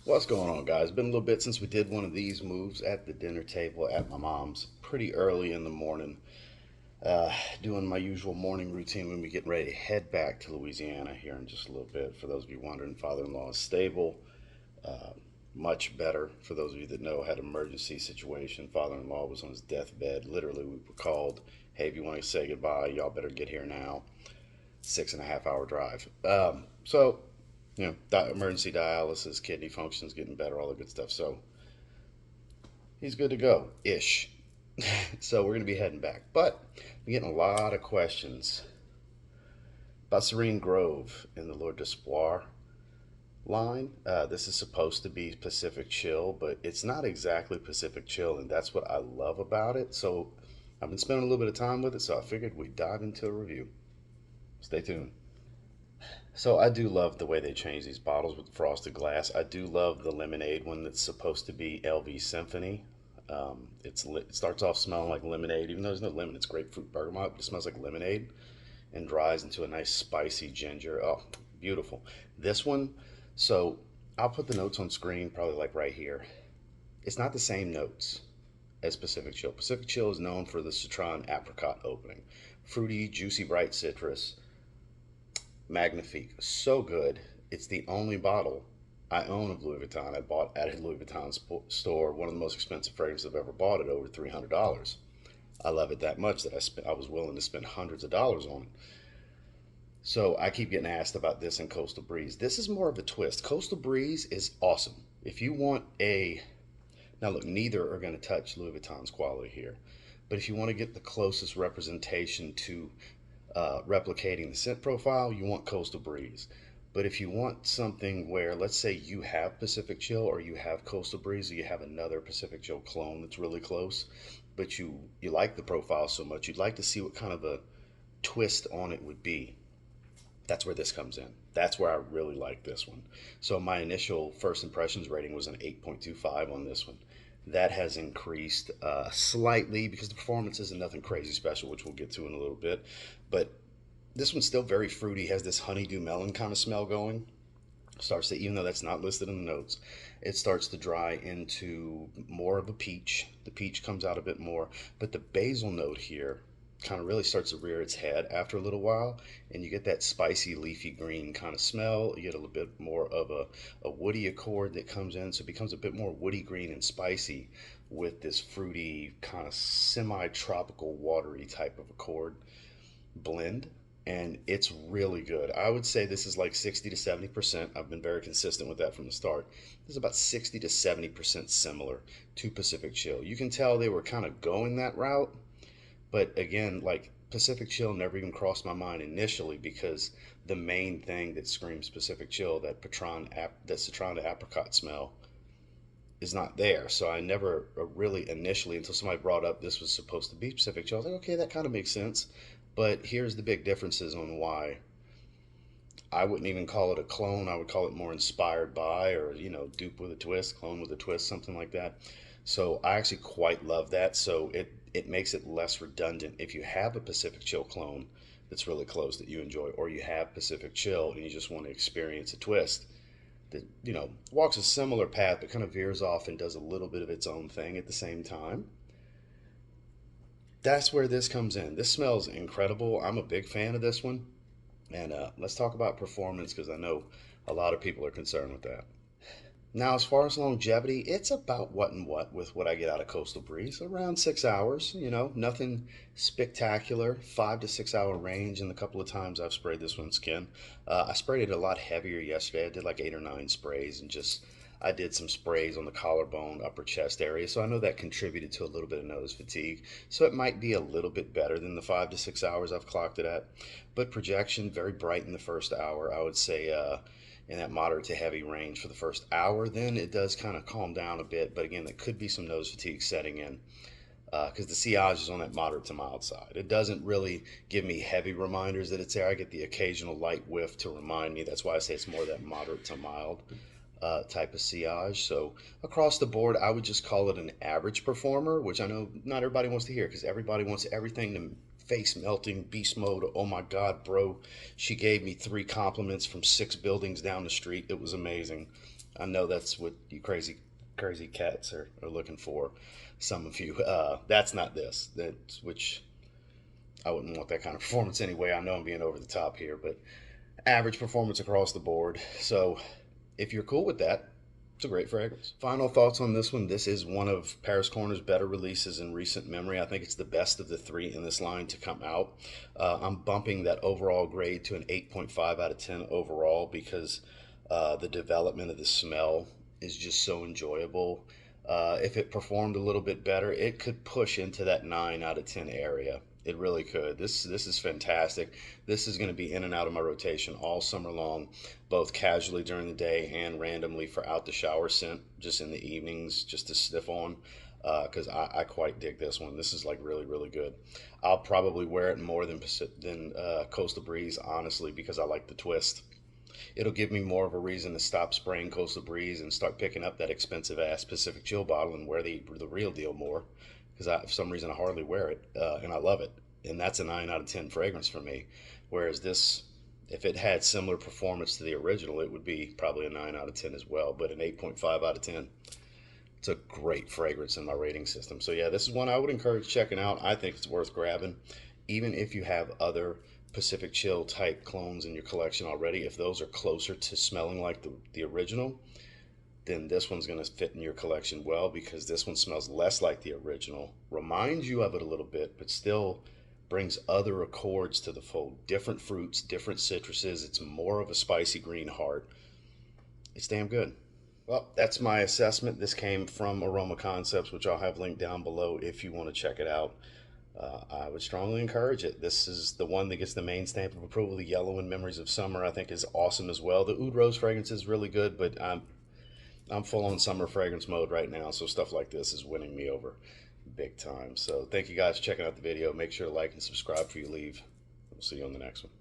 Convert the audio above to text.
What's going on, guys? Been a little bit since we did one of these moves at the dinner table at my mom's. Pretty early in the morning, uh, doing my usual morning routine when we get ready to head back to Louisiana here in just a little bit. For those of you wondering, father-in-law is stable, uh, much better. For those of you that know, had an emergency situation. Father-in-law was on his deathbed. Literally, we were called, "Hey, if you want to say goodbye, y'all better get here now." 6.5 hour drive. Emergency dialysis, kidney functions getting better, all the good stuff. So he's good to go ish. So we're going to be heading back. But I'm getting a lot of questions about Serene Grove in the Lord d'Espoir line. This is supposed to be Pacific Chill, but it's not exactly Pacific Chill, and that's what I love about it. So I've been spending a little bit of time with it, so I figured we'd dive into a review. Stay tuned. So I do love the way they change these bottles with the frosted glass. I do love the lemonade one that's supposed to be LV Symphony. It starts off smelling like lemonade, even though there's no lemon. It's grapefruit bergamot, but it smells like lemonade and dries into a nice spicy ginger. Oh, beautiful. This one, so I'll put the notes on screen, probably like right here. It's not the same notes as Pacific Chill. Pacific Chill is known for the citron apricot opening. Fruity, juicy, bright citrus, magnifique. So good. It's the only bottle I own of Louis Vuitton. I bought at a Louis Vuitton store, one of the most expensive fragrances I've ever bought, at over $300. I love it that much that I was willing to spend hundreds of dollars on it. So I keep getting asked about this in Coastal Breeze. This is more of a twist. Coastal Breeze is awesome. If you want a, now look, neither are going to touch Louis Vuitton's quality here. But if you want to get the closest representation to replicating the scent profile, you want Coastal Breeze. But if you want something where, let's say you have Pacific Chill or you have Coastal Breeze or you have another Pacific Chill clone that's really close, but you like the profile so much, you'd like to see what kind of a twist on it would be. That's where this comes in. That's where I really like this one. So my initial first impressions rating was an 8.25 on this one. That has increased slightly because the performance isn't nothing crazy special, which we'll get to in a little bit. But this one's still very fruity, has this honeydew melon kind of smell going. Starts to, even though that's not listed in the notes, it starts to dry into more of a peach. The peach comes out a bit more, but the basil note here kind of really starts to rear its head after a little while, and you get that spicy leafy green kind of smell. You get a little bit more of a woody accord that comes in, so it becomes a bit more woody green and spicy with this fruity kind of semi-tropical watery type of accord blend. And it's really good. I would say this is like 60 to 70%. I've been very consistent with that from the start. This is about 60 to 70% similar to Pacific Chill. You can tell they were kind of going that route, but again, like, Pacific Chill never even crossed my mind initially because the main thing that screams Pacific Chill, that citron to apricot smell, is not there. So I never really initially, until somebody brought up this was supposed to be Pacific Chill, I was like, okay, that kind of makes sense. But here's the big differences on why I wouldn't even call it a clone. I would call it more inspired by, or, dupe with a twist, clone with a twist, something like that. So I actually quite love that. So it makes it less redundant if you have a Pacific Chill clone that's really close that you enjoy, or you have Pacific Chill and you just want to experience a twist that, walks a similar path but kind of veers off and does a little bit of its own thing at the same time. That's where this comes in. This smells incredible. I'm a big fan of this one. And let's talk about performance because I know a lot of people are concerned with that. Now, as far as longevity, it's about what and what with what I get out of Coastal Breeze. Around 6 hours, nothing spectacular. 5 to 6 hour range in the couple of times I've sprayed this one's skin. I sprayed it a lot heavier yesterday. I did like 8 or 9 sprays and I did some sprays on the collarbone, upper chest area. So I know that contributed to a little bit of nose fatigue. So it might be a little bit better than the 5 to 6 hours I've clocked it at. But projection, very bright in the first hour. I would say, in that moderate to heavy range for the first hour. Then it does kind of calm down a bit, but again, there could be some nose fatigue setting in because the sillage is on that moderate to mild side. It doesn't really give me heavy reminders that it's there. I get the occasional light whiff to remind me. That's why I say it's more that moderate to mild type of sillage. So across the board, I would just call it an average performer, which I know not everybody wants to hear because everybody wants everything to face melting, beast mode. Oh my God, bro. She gave me 3 compliments from 6 buildings down the street. It was amazing. I know that's what you crazy cats are looking for. Some of you, that's not this. That's which I wouldn't want that kind of performance anyway. I know I'm being over the top here, but average performance across the board. So if you're cool with that, it's a great fragrance. Final thoughts on this one. This is one of Paris Corner's better releases in recent memory. I think it's the best of the three in this line to come out. I'm bumping that overall grade to an 8.5 out of 10 overall because the development of the smell is just so enjoyable. If it performed a little bit better, it could push into that 9 out of 10 area. It really could. This is fantastic. This is going to be in and out of my rotation all summer long, both casually during the day and randomly for out the shower scent, just in the evenings, just to sniff on. Because I quite dig this one. This is like really, really good. I'll probably wear it more than Coastal Breeze, honestly, because I like the twist. It'll give me more of a reason to stop spraying Coastal Breeze and start picking up that expensive ass Pacific Chill bottle and wear the real deal more. Because for some reason I hardly wear it, and I love it. And that's a 9 out of 10 fragrance for me. Whereas this, if it had similar performance to the original, it would be probably a 9 out of 10 as well. But an 8.5 out of 10. It's a great fragrance in my rating system. So yeah, this is one I would encourage checking out. I think it's worth grabbing, even if you have other Pacific Chill type clones in your collection already. If those are closer to smelling like the original, then this one's going to fit in your collection well, because this one smells less like the original, reminds you of it a little bit, but still brings other accords to the fold. Different fruits, different citruses. It's more of a spicy green heart. It's damn good. Well, that's my assessment. This came from Aroma Concepts, which I'll have linked down below if you want to check it out. I would strongly encourage it. This is the one that gets the main stamp of approval. The yellow in Memories of Summer, I think, is awesome as well. The Oud Rose fragrance is really good, but I'm full on summer fragrance mode right now, so stuff like this is winning me over big time. So thank you guys for checking out the video. Make sure to like and subscribe before you leave. We'll see you on the next one.